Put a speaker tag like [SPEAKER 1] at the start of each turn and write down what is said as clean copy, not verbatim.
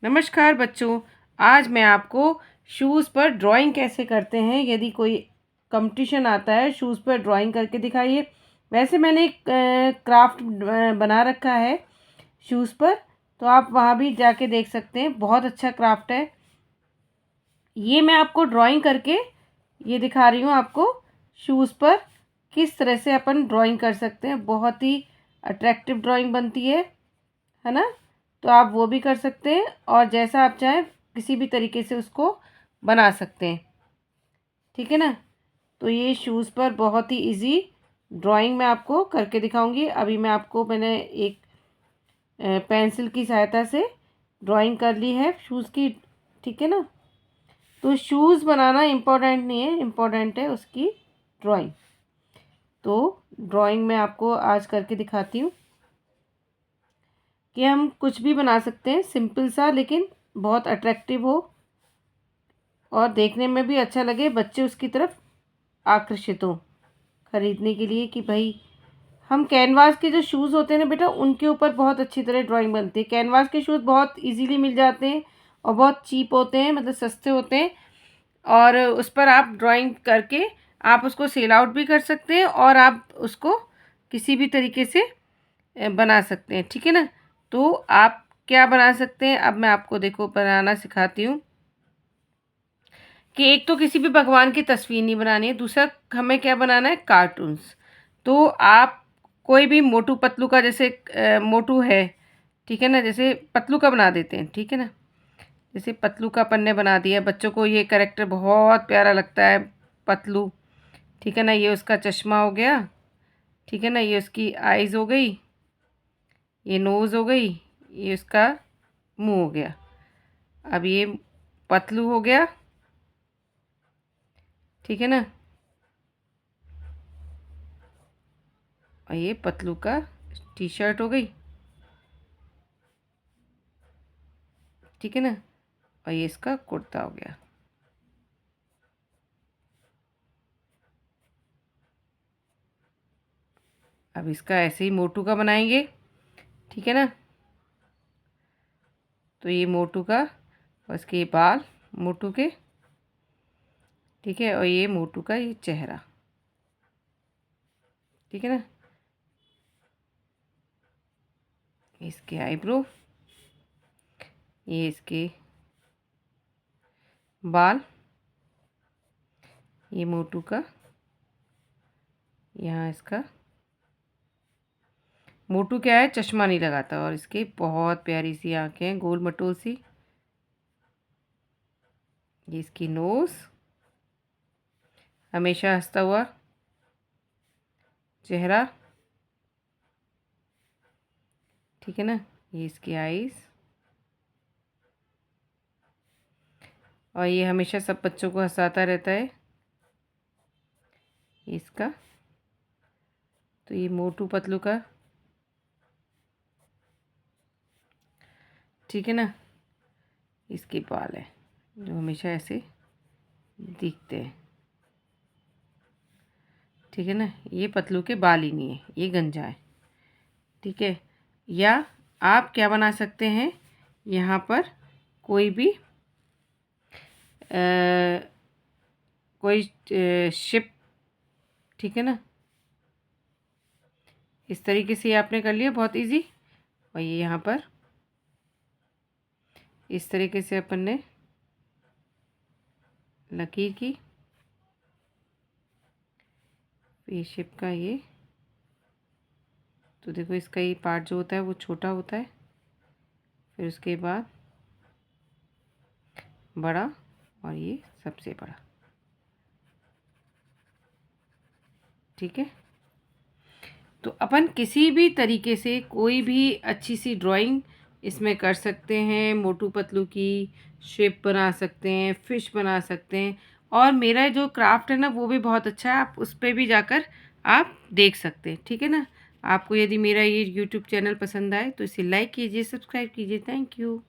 [SPEAKER 1] नमस्कार बच्चों, आज मैं आपको शूज़ पर ड्राइंग कैसे करते हैं, यदि कोई कंपटीशन आता है शूज़ पर ड्राइंग करके दिखाइए। वैसे मैंने एक क्राफ्ट बना रखा है शूज़ पर, तो आप वहाँ भी जाके देख सकते हैं। बहुत अच्छा क्राफ्ट है। ये मैं आपको ड्राइंग करके ये दिखा रही हूँ आपको शूज़ पर किस तरह से अपन ड्राइंग कर सकते हैं। बहुत ही अट्रैक्टिव ड्राइंग बनती है ना। तो आप वो भी कर सकते हैं और जैसा आप चाहें किसी भी तरीके से उसको बना सकते हैं, ठीक है ना। तो ये शूज़ पर बहुत ही इजी ड्राइंग मैं आपको करके दिखाऊंगी। अभी मैंने एक पेंसिल की सहायता से ड्राइंग कर ली है शूज़ की, ठीक है ना। तो शूज़ बनाना इम्पोर्टेंट नहीं है, इम्पोर्टेंट है उसकी ड्राइंग। तो ड्राइंग मैं आपको आज करके दिखाती हूँ कि हम कुछ भी बना सकते हैं, सिंपल सा, लेकिन बहुत अट्रैक्टिव हो और देखने में भी अच्छा लगे, बच्चे उसकी तरफ आकर्षित हों खरीदने के लिए कि भाई हम कैनवास के जो शूज़ होते हैं ना बेटा, उनके ऊपर बहुत अच्छी तरह ड्राइंग बनती है। कैनवास के शूज़ बहुत इजीली मिल जाते हैं और बहुत चीप होते हैं, मतलब सस्ते होते हैं, और उस पर आप ड्राइंग करके आप उसको सेल आउट भी कर सकते हैं और आप उसको किसी भी तरीके से बना सकते हैं, ठीक है ना। तो आप क्या बना सकते हैं, अब मैं आपको देखो बनाना सिखाती हूँ कि एक तो किसी भी भगवान की तस्वीर नहीं बनानी है, दूसरा हमें क्या बनाना है, कार्टून्स। तो आप कोई भी मोटू पतलू का, जैसे मोटू है, ठीक है ना, जैसे पतलू का बना देते हैं, ठीक है ना। जैसे पतलू का अपन ने बना दिया, बच्चों को ये कैरेक्टर बहुत प्यारा लगता है, पतलू, ठीक है ना। ये उसका चश्मा हो गया, ठीक है ना, ये उसकी आइज़ हो गई, ये नोज़ हो गई, ये उसका मुंह हो गया। अब ये पतलू हो गया, ठीक है ना, और ये पतलू का टी शर्ट हो गई, ठीक है ना, और ये इसका कुर्ता हो गया। अब इसका ऐसे ही मोटू का बनाएंगे, ठीक है ना। तो ये मोटू का, और इसके बाल मोटू के, ठीक है, और ये मोटू का ये चेहरा, ठीक है ना। इसके आईब्रो, ये इसके बाल, ये मोटू का, यहाँ इसका, मोटू क्या है, चश्मा नहीं लगाता, और इसके बहुत प्यारी सी आंखें हैं, गोल मटोल सी। ये इसकी नोज़, हमेशा हंसता हुआ चेहरा, ठीक है ना। ये इसकी आईज़, और ये हमेशा सब बच्चों को हंसाता रहता है, इसका। तो ये मोटू पतलू का, ठीक है ना, इसके बाल है जो हमेशा ऐसे दिखते हैं, ठीक है ना। ये पतलू के बाल ही नहीं है, ये गंजा है, ठीक है। या आप क्या बना सकते हैं, यहाँ पर कोई भी कोई शिप, ठीक है ना। इस तरीके से आपने कर लिया, बहुत इजी। और ये यहाँ पर इस तरीके से अपन ने लकीर की, शिप का ये, तो देखो इसका ये पार्ट जो होता है वो छोटा होता है, फिर उसके बाद बड़ा, और ये सबसे बड़ा, ठीक है। तो अपन किसी भी तरीके से कोई भी अच्छी सी ड्राइंग इसमें कर सकते हैं। मोटू पतलू की शेप बना सकते हैं, फिश बना सकते हैं, और मेरा जो क्राफ्ट है ना वो भी बहुत अच्छा है, आप उस पर भी जाकर आप देख सकते हैं, ठीक है ना। आपको यदि मेरा ये यूट्यूब चैनल पसंद आए तो इसे लाइक कीजिए, सब्सक्राइब कीजिए। Thank you.